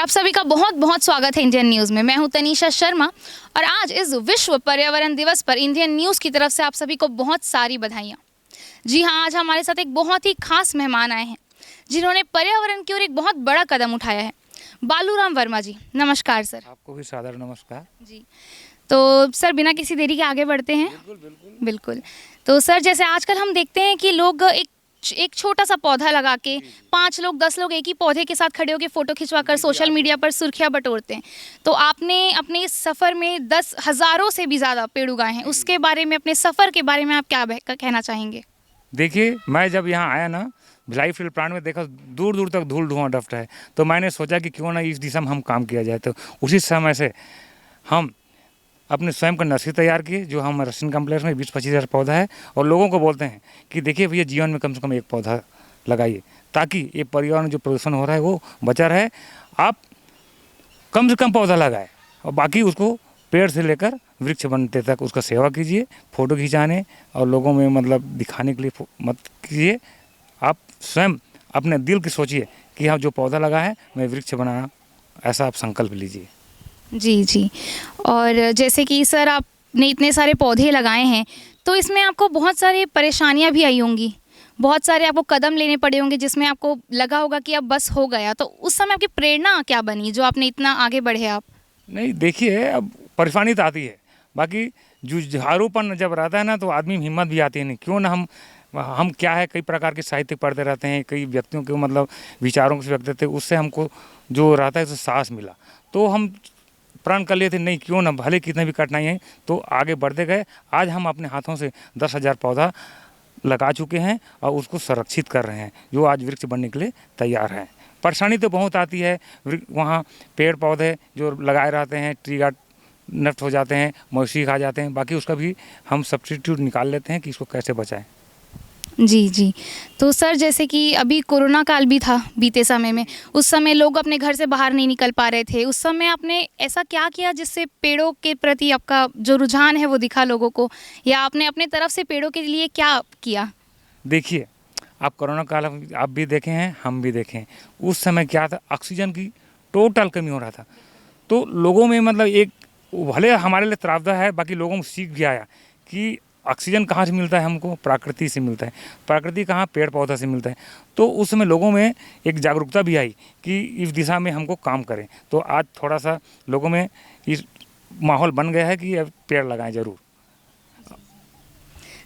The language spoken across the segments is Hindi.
आप सभी का बहुत बहुत स्वागत है इंडियन न्यूज़ में। मैं हूं तनीषा शर्मा और आज इस विश्व पर्यावरण दिवस पर इंडियन न्यूज़ की तरफ से आप सभी को बहुत सारी बधाइयाँ। जी हाँ, आज हमारे साथ एक बहुत ही खास मेहमान आए हैं जिन्होंने पर्यावरण की ओर एक बहुत बड़ा कदम उठाया है। बालूराम वर्मा जी, नमस्कार सर। आपको भी सादर नमस्कार। जी, तो सर बिना किसी देरी के आगे बढ़ते हैं। बिल्कुल। तो सर जैसे आजकल हम देखते हैं कि लोग एक छोटा सा पौधा लगा के 5 लोग 10 लोग एक ही पौधे के साथ खड़े होकर फोटो खिंचवाकर सोशल मीडिया पर सुर्खियां बटोरते हैं। तो आपने अपने इस सफ़र में 10 हज़ारों से भी ज़्यादा पेड़ उगाए हैं, उसके बारे में, अपने सफ़र के बारे में आप क्या कहना चाहेंगे? देखिए, मैं जब यहाँ आया ना, भिलाई फील्ड प्लांट में देखा दूर दूर तक धूल धुआं डफ्ट है, तो मैंने सोचा कि क्यों ना इस दिशा में हम काम किया जाए। तो उसी समय से हम अपने स्वयं का नर्सरी तैयार किए, जो हम रसिन कम्प्लेक्स में 20-25 हज़ार पौधा है, और लोगों को बोलते हैं कि देखिए भैया, जीवन में कम से कम एक पौधा लगाइए, ताकि ये पर्यावरण जो प्रदूषण हो रहा है वो बचा रहे। आप कम से कम पौधा लगाए और बाकी उसको पेड़ से लेकर वृक्ष बनते तक उसका सेवा कीजिए। फ़ोटो खिंचाने और लोगों में मतलब दिखाने के लिए मत कीजिए। आप स्वयं अपने दिल की सोचिए कि हाँ, जो पौधा लगा है मैं वृक्ष बनाना, ऐसा आप संकल्प लीजिए। जी जी। और जैसे कि सर आपने इतने सारे पौधे लगाए हैं, तो इसमें आपको बहुत सारी परेशानियां भी आई होंगी, बहुत सारे आपको कदम लेने पड़े होंगे जिसमें आपको लगा होगा कि अब बस हो गया। तो उस समय आपकी प्रेरणा क्या बनी जो आपने इतना आगे बढ़े आप? नहीं, देखिए, अब परेशानी तो आती है, बाकी जुझारूपन जब रहता है ना, तो आदमी में हिम्मत भी आती है। नहीं, क्यों ना हम क्या है, कई प्रकार के साहित्य पढ़ते रहते हैं, कई व्यक्तियों के मतलब विचारों से व्यक्त थे, उससे हमको जो रहता है उससे साहस मिला। तो हम प्रण कर लिए थे, नहीं क्यों ना, भले कितने भी कठिनाई है, तो आगे बढ़ते गए। आज हम अपने हाथों से 10,000 पौधा लगा चुके हैं और उसको संरक्षित कर रहे हैं, जो आज वृक्ष बनने के लिए तैयार हैं। परेशानी तो बहुत आती है, वहाँ पेड़ पौधे जो लगाए रहते हैं, ट्री गार्ड नष्ट हो जाते हैं, मवेशी खा जाते हैं, बाकी उसका भी हम सब्स्टिट्यूट निकाल लेते हैं कि इसको कैसे बचाएं। जी जी। तो सर जैसे कि अभी कोरोना काल भी था बीते समय में, उस समय लोग अपने घर से बाहर नहीं निकल पा रहे थे। उस समय आपने ऐसा क्या किया जिससे पेड़ों के प्रति आपका जो रुझान है वो दिखा लोगों को, या आपने अपने तरफ से पेड़ों के लिए क्या किया? देखिए, आप कोरोना काल आप भी देखे हैं, हम भी देखें। उस समय क्या था, ऑक्सीजन की टोटल कमी हो रहा था, तो लोगों में मतलब एक, भले हमारे लिए त्रावदा है, बाकी लोगों में सीख भी आया कि ऑक्सीजन कहाँ से मिलता है, हमको प्रकृति से मिलता है। प्रकृति कहाँ, पेड़ पौधा से मिलता है। तो उस समय लोगों में एक जागरूकता भी आई कि इस दिशा में हमको काम करें। तो आज थोड़ा सा लोगों में इस माहौल बन गया है कि अब पेड़ लगाएं ज़रूर।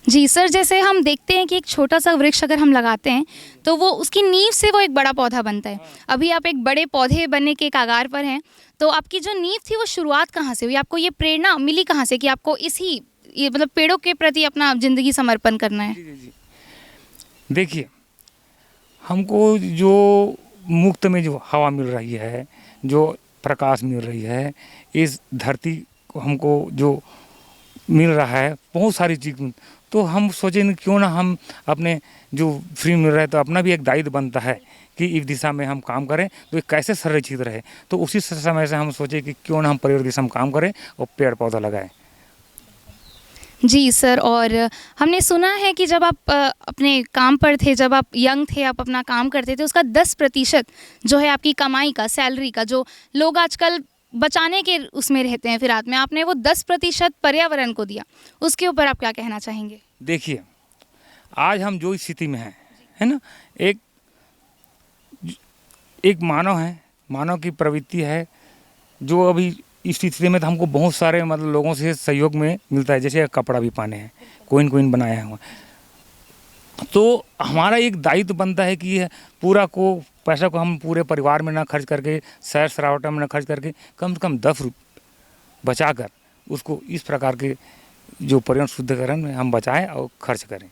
जी सर, जैसे हम देखते हैं कि एक छोटा सा वृक्ष अगर हम लगाते हैं तो वो उसकी नींव से वो एक बड़ा पौधा बनता है। अभी आप एक बड़े पौधे बनने के कगार पर हैं, तो आपकी जो नींव थी वो शुरुआत कहाँ से हुई? आपको ये प्रेरणा मिली कहाँ से कि आपको ये मतलब पेड़ों के प्रति अपना ज़िंदगी समर्पण करना है? जी जी जी। देखिए, हमको जो मुफ्त में जो हवा मिल रही है, जो प्रकाश मिल रही है, इस धरती को हमको जो मिल रहा है, बहुत सारी चीज़, तो हम सोचें क्यों ना हम अपने जो फ्री मिल रहा है, तो अपना भी एक दायित्व बनता है कि इस दिशा में हम काम करें तो ये कैसे संरक्षित रहे। तो उसी समय से हम सोचे कि क्यों ना हम पर्यावरण दिशा में काम करें और पेड़ पौधा लगाएं। जी सर, और हमने सुना है कि जब आप अपने काम पर थे, जब आप यंग थे, आप अपना काम करते थे, उसका 10% जो है आपकी कमाई का, सैलरी का, जो लोग आजकल बचाने के उसमें रहते हैं फिरात में, आपने वो 10% पर्यावरण को दिया। उसके ऊपर आप क्या कहना चाहेंगे? देखिए, आज हम जो स्थिति में हैं, है ना, एक एक मानव है, मानव की प्रवृत्ति है, जो अभी इस स्थिति में, तो हमको बहुत सारे मतलब लोगों से सहयोग में मिलता है। जैसे कपड़ा भी पाने हैं, कोइन कोइन बनाया हुआ, तो हमारा एक दायित्व बनता है कि ये पूरा को पैसा को हम पूरे परिवार में ना खर्च करके, सैर सरावटा में ना खर्च करके, कम से कम 10 रुपये बचा कर उसको इस प्रकार के जो पर्यावरण शुद्धिकरण में हम बचाएं और खर्च करें।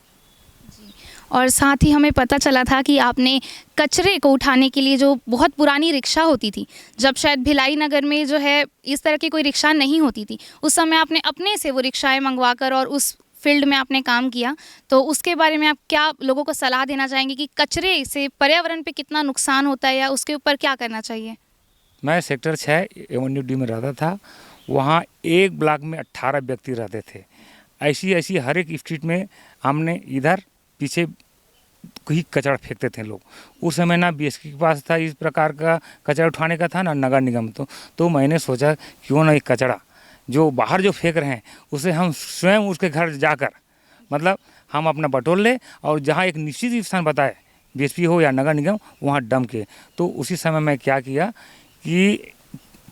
और साथ ही हमें पता चला था कि आपने कचरे को उठाने के लिए, जो बहुत पुरानी रिक्शा होती थी, जब शायद भिलाई नगर में जो है इस तरह की कोई रिक्शा नहीं होती थी, उस समय आपने अपने से वो रिक्शाएं मंगवाकर और उस फील्ड में आपने काम किया। तो उसके बारे में आप क्या लोगों को सलाह देना चाहेंगे कि कचरे से पर्यावरण पे कितना नुकसान होता है, या उसके ऊपर क्या करना चाहिए? मैं सेक्टर 6 एवेन्यू डी में रहता था। वहाँ एक ब्लॉक में 18 व्यक्ति रहते थे। ऐसी ऐसी हर एक स्ट्रीट में हमने इधर पीछे कहीं कचरा फेंकते थे लोग। उस समय ना बीएसपी के पास था इस प्रकार का कचरा उठाने का था ना नगर निगम। तो मैंने सोचा क्यों ना एक कचरा जो बाहर जो फेंक रहे हैं उसे हम स्वयं उसके घर जाकर मतलब हम अपना बटोर ले और जहाँ एक निश्चित स्थान बताए बीएसपी हो या नगर निगम वहाँ डंप किए। तो उसी समय मैं क्या किया कि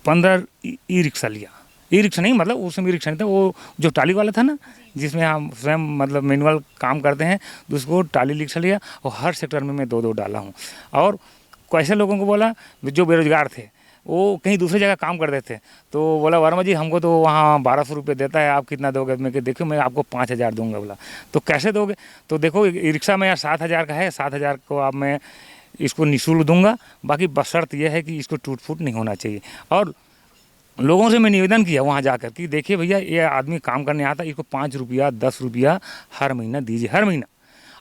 15 ई रिक्शा लिया। ई रिक्शा नहीं मतलब उस समय ई रिक्शा नहीं था, वो जो टाली वाला था ना जिसमें हम स्वयं मतलब मैनुअल काम करते हैं तो उसको टाली रिक्शा लिया और हर सेक्टर में मैं 2-2 डाला हूँ। और कैसे लोगों को बोला जो बेरोजगार थे वो कहीं दूसरी जगह काम करते थे तो बोला वर्मा जी हमको तो वहाँ 1200 रुपये देता है, आप कितना दोगे? मैं कि देखो मैं आपको 5000 दूंगा। बोला तो कैसे दोगे? तो देखो ई रिक्शा में यार 7000 का है, 7000 को आप मैं इसको निःशुल्क दूंगा, बाकी बशर्त यह है कि इसको टूट फूट नहीं होना चाहिए। और लोगों से मैं निवेदन किया वहाँ जाकर कि देखिए भैया ये आदमी काम करने आता, इसको 5 रुपया 10 रुपया हर महीना दीजिए, हर महीना।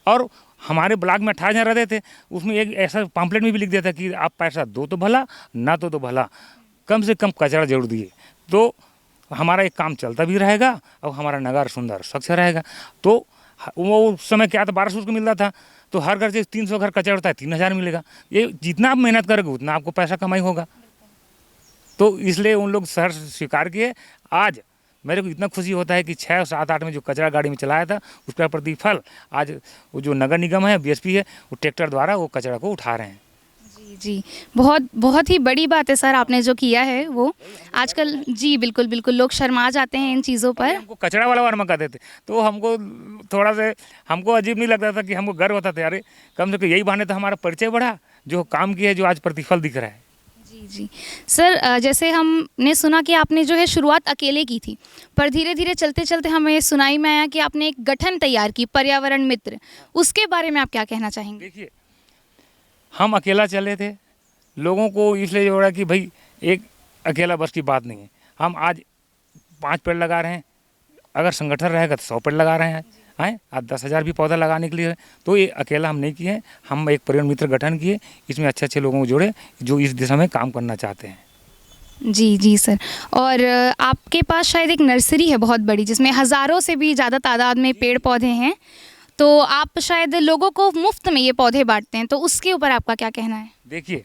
और हमारे ब्लॉक में 18 जन रहते थे, उसमें एक ऐसा पम्पलेट में भी लिख दिया था कि आप पैसा दो तो भला, ना तो भला, कम से कम कचरा जरूर दिए तो हमारा एक काम चलता भी रहेगा और हमारा नगर सुंदर स्वच्छ रहेगा। तो वो उस समय क्या था 1200 को मिलता था, तो हर घर से 300 घर कचरा होता है 3000 मिलेगा। ये जितना आप मेहनत करोगे उतना आपको पैसा कमाई होगा। तो इसलिए उन लोग शहर स्वीकार किए। आज मेरे को इतना खुशी होता है कि 6, 7, 8 में जो कचरा गाड़ी में चलाया था उसका प्रतिफल आज वो जो नगर निगम है बीएसपी है वो ट्रैक्टर द्वारा वो कचरा को उठा रहे हैं। जी जी, बहुत बहुत ही बड़ी बात है सर आपने जो किया है वो। आजकल जी बिल्कुल बिल्कुल लोग शर्मा जाते हैं इन चीज़ों पर। हमको कचरा वाला वर्मा कहते थे तो हमको थोड़ा सा हमको अजीब नहीं लगता था कि हमको गर्व होता था अरे कम से कम यही बहाने तो हमारा परिचय बढ़ा, जो काम किया है जो आज प्रतिफल दिख रहा है। जी जी सर, जैसे हमने सुना कि आपने जो है शुरुआत अकेले की थी, पर धीरे धीरे चलते चलते हमें सुनाई में आया कि आपने एक गठन तैयार की पर्यावरण मित्र, उसके बारे में आप क्या कहना चाहेंगे? देखिए हम अकेला चले थे, लोगों को इसलिए जोड़ा कि भाई एक अकेला बस की बात नहीं है। हम आज 5 पेड़ लगा रहे हैं, अगर संगठन रहेगा तो 100 पेड़ लगा रहे हैं आज 10,000 भी पौधा लगाने के लिए। तो ये अकेला हम नहीं किए, हम एक पर्यावरण मित्र गठन किए, इसमें अच्छे अच्छे लोगों को जोड़े जो इस दिशा में काम करना चाहते हैं। जी जी सर, और आपके पास शायद एक नर्सरी है बहुत बड़ी जिसमें हज़ारों से भी ज़्यादा तादाद में पेड़ पौधे हैं, तो आप शायद लोगों को मुफ्त में ये पौधे बांटते हैं, तो उसके ऊपर आपका क्या कहना है? देखिए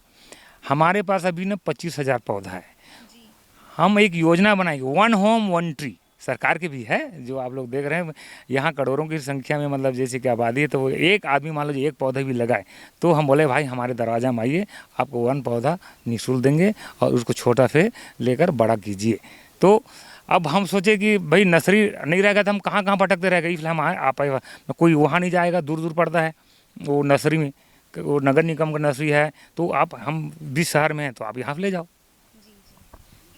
हमारे पास अभी ना 25,000 पौधा है। हम एक योजना बनाएंगे 1 होम 1 ट्री, सरकार की भी है जो आप लोग देख रहे हैं। यहाँ करोड़ों की संख्या में मतलब जैसे कि आबादी है, तो वो एक आदमी मान लो एक पौधा भी लगाए तो हम बोले भाई हमारे दरवाजा में आइए, आपको 1 पौधा निःशुल्क देंगे और उसको छोटा से लेकर बड़ा कीजिए। तो अब हम सोचे कि भाई नर्सरी नहीं रहेगा तो हम कहाँ कहाँ भटकते रहेगा, इसलिए हम आप कोई वहाँ नहीं जाएगा, दूर दूर पड़ता है वो नर्सरी में, वो नगर निगम का नर्सरी है, तो आप हम जिस शहर में हैं तो आप यहाँ ले जाओ।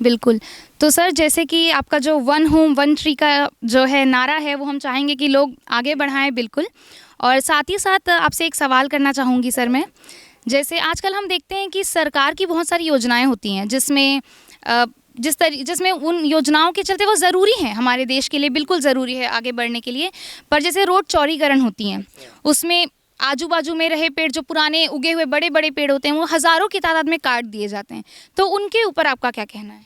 बिल्कुल। तो सर जैसे कि आपका जो 1 होम 1 ट्री का जो है नारा है वो हम चाहेंगे कि लोग आगे बढ़ाएं बिल्कुल। और साथ ही साथ आपसे एक सवाल करना चाहूँगी सर मैं, जैसे आजकल हम देखते हैं कि सरकार की बहुत सारी योजनाएं होती हैं जिसमें जिसमें उन योजनाओं के चलते वो ज़रूरी हैं हमारे देश के लिए, बिल्कुल ज़रूरी है आगे बढ़ने के लिए, पर जैसे रोड चौड़ीकरण होती हैं उसमें आजू बाजू में रहे पेड़ जो पुराने उगे हुए बड़े बड़े पेड़ होते हैं वो हज़ारों की तादाद में काट दिए जाते हैं, तो उनके ऊपर आपका क्या कहना है?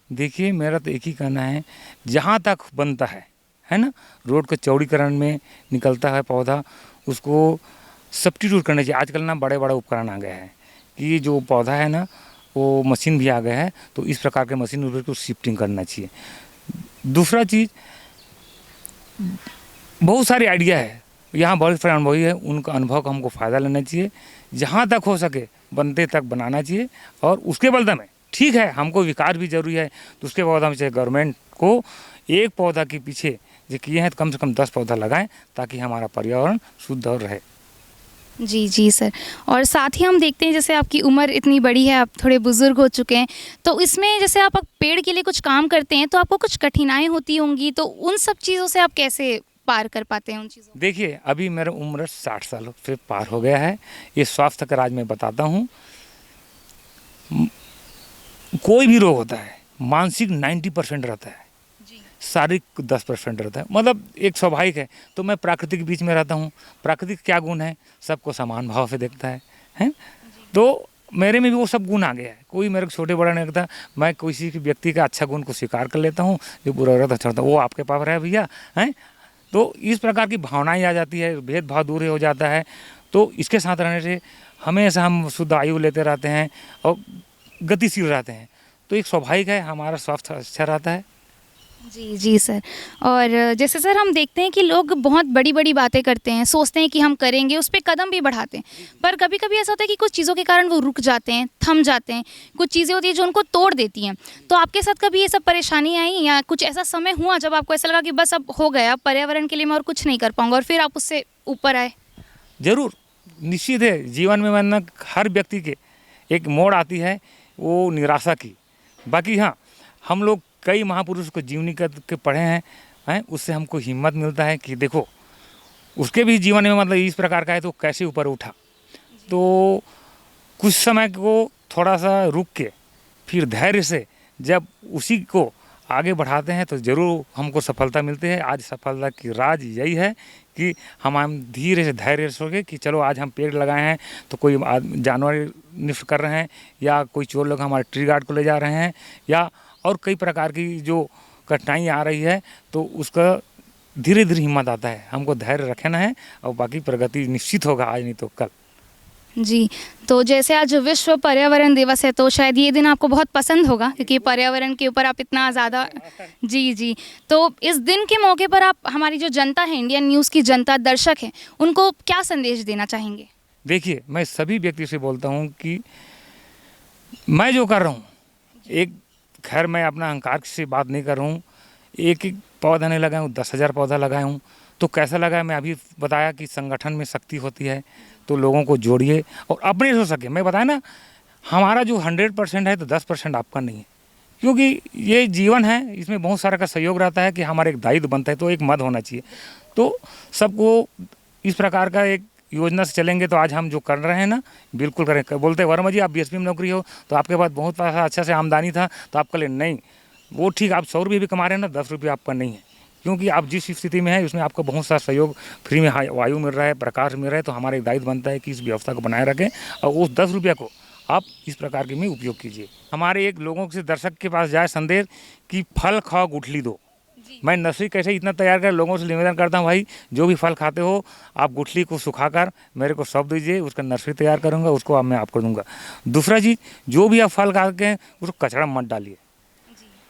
देखिए मेरा तो एक ही कहना है, जहाँ तक बनता है ना, रोड के चौड़ीकरण में निकलता है पौधा उसको सब्स्टिट्यूट करना चाहिए। आजकल ना बड़े बड़े उपकरण आ गए हैं कि जो पौधा है ना वो मशीन भी आ गया है, तो इस प्रकार के मशीन को शिफ्टिंग करना चाहिए। दूसरा चीज़ बहुत सारी आइडिया है, यहाँ बहुत सारे अनुभवी है, उनका अनुभव का हमको फ़ायदा लेना चाहिए, जहाँ तक हो सके बनते तक बनाना चाहिए। और उसके बदले में ठीक है हमको विकास भी जरूरी है, तो उसके बाद हम चाहे गवर्नमेंट को एक पौधा के पीछे जो किए हैं तो कम से कम 10 पौधा लगाएं ताकि हमारा पर्यावरण शुद्ध और रहे। जी जी सर, और साथ ही हम देखते हैं जैसे आपकी उम्र इतनी बड़ी है, आप थोड़े बुज़ुर्ग हो चुके हैं, तो इसमें जैसे आप पेड़ के लिए कुछ काम करते हैं तो आपको कुछ कठिनाई होती होंगी, तो उन सब चीज़ों से आप कैसे पार कर पाते हैं उन चीज़ों? देखिए अभी मेरा उम्र 60 साल से पार हो गया है। ये स्वास्थ्य का राज मैं बताता हूँ, कोई भी रोग होता है मानसिक 90% रहता है, शारीरिक 10% रहता है, मतलब एक स्वाभाविक है। तो मैं प्रकृति के बीच में रहता हूँ, प्रकृति क्या गुण है, सबको समान भाव से देखता है? तो मेरे में भी वो सब गुण आ गया है, कोई मेरे को छोटे बड़ा नहीं लगता। मैं किसी व्यक्ति का अच्छा गुण को स्वीकार कर लेता हूँ, जो बुरा रहता छोड़ता वो आपके पास रहे भैया है। तो इस प्रकार की भावनाएं आ जाती है, भेदभाव दूर हो जाता है। तो इसके साथ रहने से हमेशा हम शुद्ध आयु लेते रहते हैं और गतिशील रहते हैं। तो एक स्वाभाविक है, हमारा स्वास्थ्य अच्छा रहता है। जी जी सर। और जैसे सर हम देखते हैं कि लोग बहुत बड़ी बड़ी बातें करते हैं, सोचते हैं कि हम करेंगे, उस पर कदम भी बढ़ाते हैं, पर कभी कभी ऐसा होता है कि कुछ चीज़ों के कारण वो रुक जाते हैं, थम जाते हैं, कुछ चीज़ें होती हैं जो उनको तोड़ देती हैं। तो आपके साथ कभी ये सब परेशानी आई या कुछ ऐसा समय हुआ जब आपको ऐसा लगा कि बस अब हो गया, पर्यावरण के लिए मैं और कुछ नहीं कर पाऊँगा, और फिर आप उससे ऊपर आए? ज़रूर, निश्चित है, जीवन में वरना हर व्यक्ति के एक मोड़ आती है वो निराशा की। बाकी हाँ, हम लोग कई महापुरुष को जीवनी के पढ़े हैं, उससे हमको हिम्मत मिलता है कि देखो उसके भी जीवन में मतलब इस प्रकार का है तो कैसे ऊपर उठा। तो कुछ समय को थोड़ा सा रुक के फिर धैर्य से जब उसी को आगे बढ़ाते हैं तो ज़रूर हमको सफलता मिलती है। आज सफलता की राज यही है कि हम धीरे से धैर्य से सोचे कि चलो आज हम पेड़ लगाए हैं तो कोई जानवर निष्ठ कर रहे हैं, या कोई चोर लोग हमारे ट्री गार्ड को ले जा रहे हैं, या और कई प्रकार की जो कठिनाई आ रही है, तो उसका धीरे धीरे हिम्मत आता है। हमको धैर्य रखना है और बाकी प्रगति निश्चित होगा, आज नहीं तो कल। जी, तो जैसे आज विश्व पर्यावरण दिवस है तो शायद ये दिन आपको बहुत पसंद होगा, क्योंकि पर्यावरण के ऊपर आप इतना ज़्यादा। जी जी। तो इस दिन के मौके पर आप हमारी जो जनता है, इंडियन न्यूज़ की जनता, दर्शक है, उनको क्या संदेश देना चाहेंगे? देखिए, मैं सभी व्यक्ति से बोलता हूँ कि मैं जो कर रहा हूँ, एक खैर मैं अपना अहंकार से बात नहीं कर रहा हूँ, एक एक पौधा नहीं लगाया हूँ, 10,000 पौधा लगाया हूँ। तो कैसा लगा, मैं अभी बताया कि संगठन में शक्ति होती है, तो लोगों को जोड़िए और अपने हो सके। मैं बताया ना, हमारा जो 100% है तो 10% आपका नहीं है, क्योंकि ये जीवन है, इसमें बहुत सारा का सहयोग रहता है कि हमारा एक दायित्व बनता है, तो एक मत होना चाहिए। तो सबको इस प्रकार का एक योजना से चलेंगे तो आज हम जो कर रहे हैं ना, बिल्कुल करें। बोलते वर्मा जी आप बीएसपी में नौकरी हो तो आपके पास बहुत पैसा अच्छा से आमदनी था, तो आप कहें नहीं वो ठीक, आप 100 रुपये भी कमा रहे हैं ना, 10 रुपये आपका नहीं है, क्योंकि आप जिस स्थिति में है उसमें आपको बहुत सारा सहयोग, फ्री में वायु मिल रहा है, प्रकाश मिल रहा है। तो हमारा एक दायित्व बनता है कि इस व्यवस्था को बनाए रखें और उस 10 रुपये को आप इस प्रकार के में उपयोग कीजिए। हमारे एक लोगों से दर्शक के पास जाए संदेश कि फल खाओ गुठली दो। मैं नर्सरी कैसे इतना तैयार कर लोगों से निवेदन करता हूँ, भाई जो भी फल खाते हो आप गुठली को सुखाकर मेरे को सौंप दीजिए, उसका नर्सरी तैयार करूँगा, उसको मैं आपको दूंगा। दूसरा चीज़, जो भी आप फल खाते हैं उसको कचरा मत डालिए,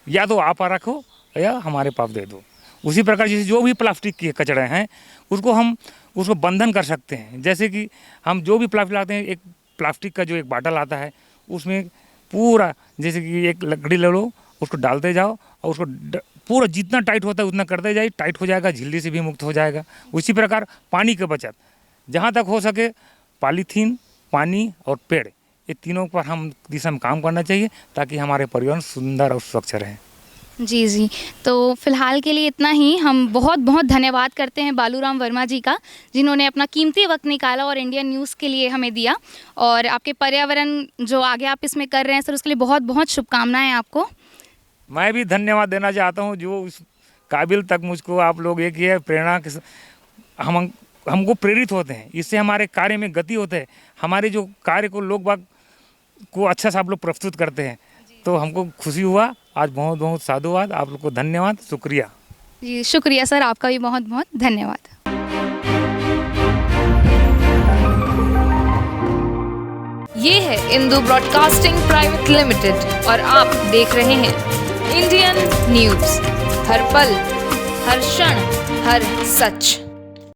या तो आप रखो या हमारे पास दे दो। उसी प्रकार जैसे जो भी प्लास्टिक के कचरे हैं उसको हम उसको बंधन कर सकते हैं। जैसे कि हम जो भी प्लास्टिक लाते हैं, एक प्लास्टिक का जो एक बाटल आता है उसमें पूरा, जैसे कि एक लकड़ी ले लो, उसको डालते जाओ और उसको पूरा जितना टाइट होता है उतना करते जाइए, टाइट हो जाएगा, झिल्ली से भी मुक्त हो जाएगा। उसी प्रकार पानी की बचत, जहाँ तक हो सके पॉलीथीन, पानी और पेड़, ये तीनों पर हम दिशा में काम करना चाहिए ताकि हमारे पर्यावरण सुंदर और स्वच्छ रहे। जी जी। तो फिलहाल के लिए इतना ही। हम बहुत बहुत धन्यवाद करते हैं बालूराम वर्मा जी का, जिन्होंने अपना कीमती वक्त निकाला और इंडियन न्यूज़ के लिए हमें दिया, और आपके पर्यावरण जो आगे आप इसमें कर रहे हैं सर, उसके लिए बहुत बहुत शुभकामनाएं आपको। मैं भी धन्यवाद देना चाहता हूँ, जो उस काबिल तक मुझको आप लोग एक ही है प्रेरणा के हमको प्रेरित होते हैं, इससे हमारे कार्य में गति होते है। हमारे जो कार्य को लोग बाग को अच्छा से आप लोग प्रस्तुत करते हैं, तो हमको खुशी हुआ। आज बहुत बहुत साधुवाद, आप लोग को धन्यवाद, शुक्रिया। जी शुक्रिया सर, आपका भी बहुत बहुत धन्यवाद। ये है इंदू ब्रॉडकास्टिंग प्राइवेट लिमिटेड और आप देख रहे हैं इंडियन न्यूज़। हर पल, हर क्षण, हर सच।